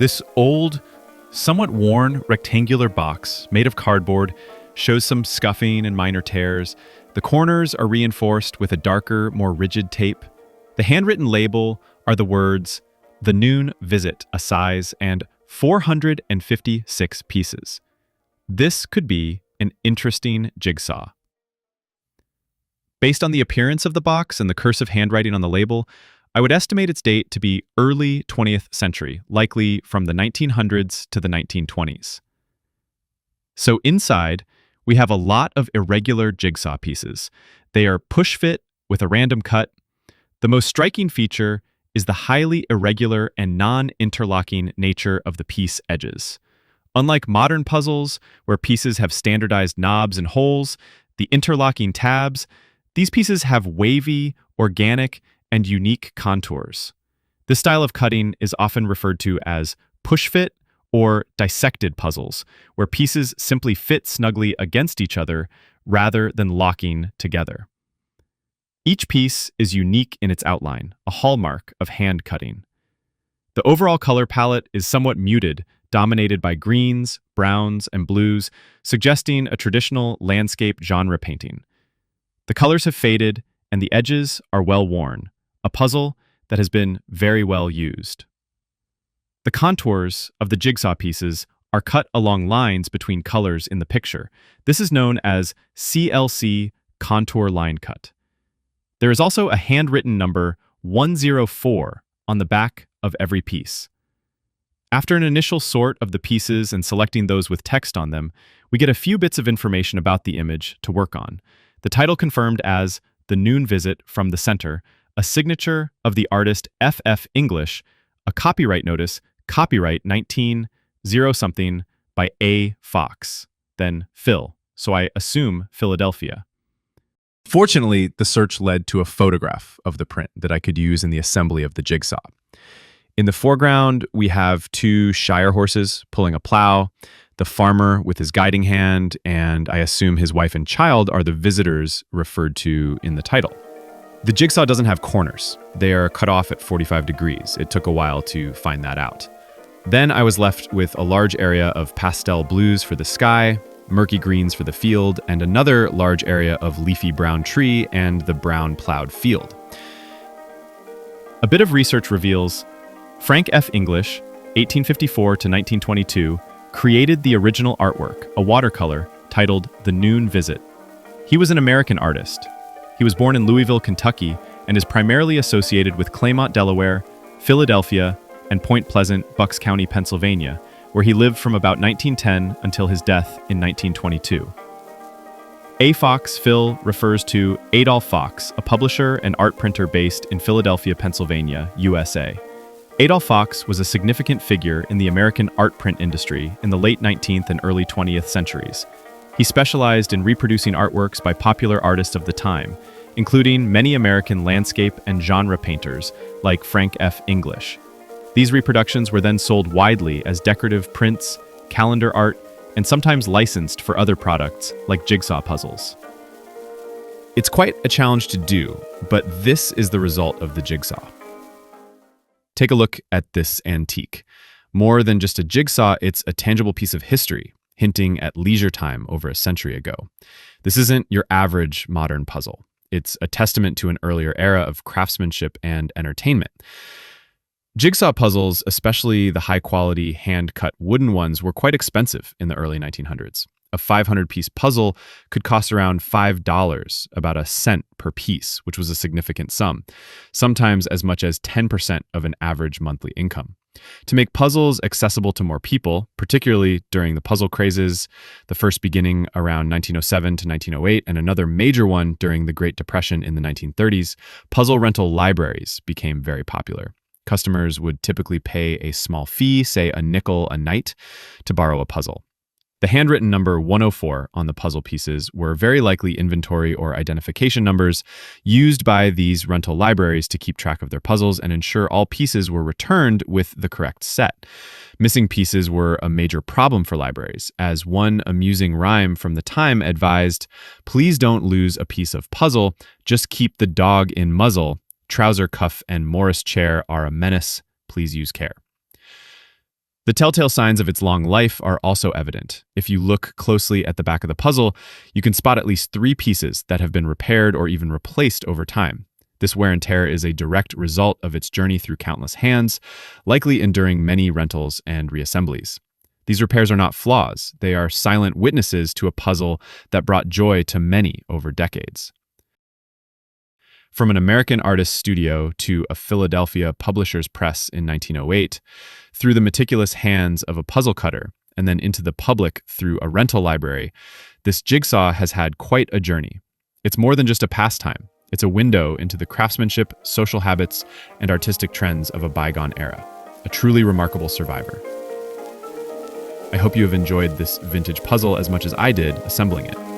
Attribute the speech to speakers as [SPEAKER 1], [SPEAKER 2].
[SPEAKER 1] This old, somewhat worn rectangular box made of cardboard shows some scuffing and minor tears. The corners are reinforced with a darker, more rigid tape. The handwritten label are the words, "The Noon Visit, a size," and 456 pieces. This could be an interesting jigsaw. Based on the appearance of the box and the cursive handwriting on the label, I would estimate its date to be early 20th century, likely from the 1900s to the 1920s. So inside, we have a lot of irregular jigsaw pieces. They are push-fit with a random cut. The most striking feature is the highly irregular and non-interlocking nature of the piece edges. Unlike modern puzzles, where pieces have standardized knobs and holes, the interlocking tabs, these pieces have wavy, organic, and unique contours. This style of cutting is often referred to as push-fit or dissected puzzles, where pieces simply fit snugly against each other rather than locking together. Each piece is unique in its outline, a hallmark of hand cutting. The overall color palette is somewhat muted, dominated by greens, browns, and blues, suggesting a traditional landscape genre painting. The colors have faded, and the edges are well worn, a puzzle that has been very well used. The contours of the jigsaw pieces are cut along lines between colors in the picture. This is known as CLC, contour line cut. There is also a handwritten number 104 on the back of every piece. After an initial sort of the pieces and selecting those with text on them, we get a few bits of information about the image to work on. The title confirmed as The Noon Visit from the center, a signature of the artist F.F. English, a copyright notice, copyright 19-something by A. Fox, then Phil, so I assume Philadelphia. Fortunately, the search led to a photograph of the print that I could use in the assembly of the jigsaw. In the foreground, we have two Shire horses pulling a plow, the farmer with his guiding hand, and I assume his wife and child are the visitors referred to in the title. The jigsaw doesn't have corners. They are cut off at 45 degrees. It took a while to find that out. Then I was left with a large area of pastel blues for the sky, murky greens for the field, and another large area of leafy brown tree and the brown plowed field. A bit of research reveals Frank F. English, 1854 to 1922, created the original artwork, a watercolor, titled The Noon Visit. He was an American artist. He was born in Louisville, Kentucky, and is primarily associated with Claymont, Delaware, Philadelphia, and Point Pleasant, Bucks County, Pennsylvania, where he lived from about 1910 until his death in 1922. A. Fox Phil refers to Adolph Fox, a publisher and art printer based in Philadelphia, Pennsylvania, USA. Adolph Fox was a significant figure in the American art print industry in the late 19th and early 20th centuries. He specialized in reproducing artworks by popular artists of the time, including many American landscape and genre painters like Frank F. English. These reproductions were then sold widely as decorative prints, calendar art, and sometimes licensed for other products like jigsaw puzzles. It's quite a challenge to do, but this is the result of the jigsaw. Take a look at this antique. More than just a jigsaw, it's a tangible piece of history, hinting at leisure time over a century ago. This isn't your average modern puzzle. It's a testament to an earlier era of craftsmanship and entertainment. Jigsaw puzzles, especially the high-quality hand-cut wooden ones, were quite expensive in the early 1900s. A 500-piece puzzle could cost around $5, about a cent per piece, which was a significant sum, sometimes as much as 10% of an average monthly income. To make puzzles accessible to more people, particularly during the puzzle crazes, the first beginning around 1907 to 1908, and another major one during the Great Depression in the 1930s, puzzle rental libraries became very popular. Customers would typically pay a small fee, say a nickel a night, to borrow a puzzle. The handwritten number 104 on the puzzle pieces were very likely inventory or identification numbers used by these rental libraries to keep track of their puzzles and ensure all pieces were returned with the correct set. Missing pieces were a major problem for libraries, as one amusing rhyme from the time advised, "Please don't lose a piece of puzzle, just keep the dog in muzzle. Trouser cuff and Morris chair are a menace. Please use care." The telltale signs of its long life are also evident. If you look closely at the back of the puzzle, you can spot at least 3 pieces that have been repaired or even replaced over time. This wear and tear is a direct result of its journey through countless hands, likely enduring many rentals and reassemblies. These repairs are not flaws, they are silent witnesses to a puzzle that brought joy to many over decades. From an American artist's studio to a Philadelphia publisher's press in 1908, through the meticulous hands of a puzzle cutter, and then into the public through a rental library, this jigsaw has had quite a journey. It's more than just a pastime. It's a window into the craftsmanship, social habits, and artistic trends of a bygone era. A truly remarkable survivor. I hope you have enjoyed this vintage puzzle as much as I did assembling it.